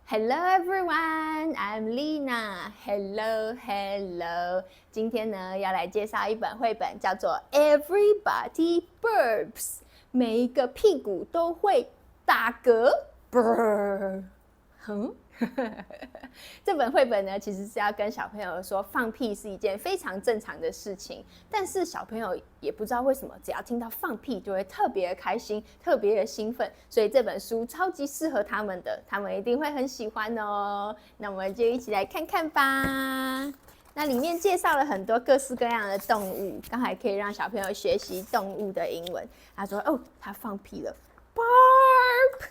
Hello everyone, I'm Lina. Hello, hello. 今天呢，要来介绍一本绘本，叫做《Everybody Burps》。每一个屁股都会打嗝。这本绘本呢，其实是要跟小朋友说，放屁是一件非常正常的事情。但是小朋友也不知道为什么，只要听到放屁，就会特别的开心，特别的兴奋。所以这本书超级适合他们的，他们一定会很喜欢哦。那我们就一起来看看吧。那里面介绍了很多各式各样的动物，刚好可以让小朋友学习动物的英文。他说：“哦，他放屁了 ，barp。”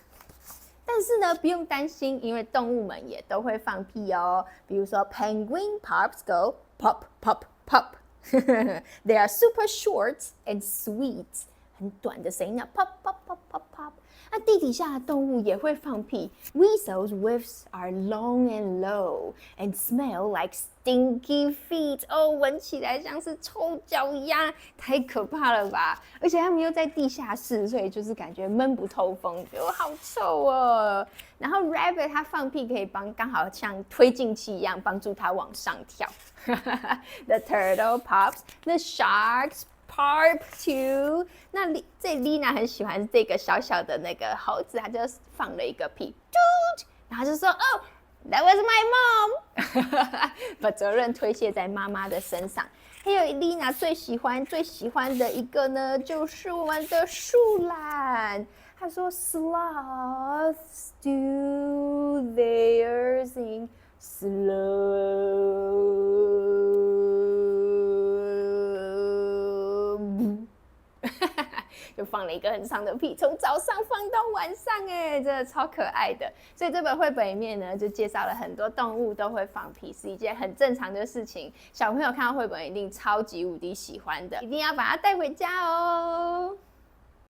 但是呢，不用担心，因为动物们也都会放屁哦。比如说 ，penguin pops go pop pop pop 。They are super short and sweet， 很短的声音呢 ，pop pop pop pop pop。那地底下的动物也会放屁。Weasels' whiffs are long and low and smell like stinky feet。哦，闻起来像是臭脚丫，太可怕了吧！而且他们又在地下室，所以就是感觉闷不透风，就好臭哦。然后 Rabbit 它放屁可以刚好像推进器一样帮助它往上跳。The turtle pops, the sharks Parp too。那这 Lina 很喜欢这个小小的那个猴子，他就放了一个屁，然后就说：“Oh, that was my mom。”把责任推卸在妈妈的身上。还有 Lina 最喜欢的一个呢，就是我们的树懒。他说 ：“Sloths do theirs in slow。”就放了一个很长的屁，从早上放到晚上，哎，真的超可爱的。所以这本绘本里面呢，就介绍了很多动物都会放屁，是一件很正常的事情。小朋友看到绘本一定超级无敌喜欢的，一定要把它带回家哦。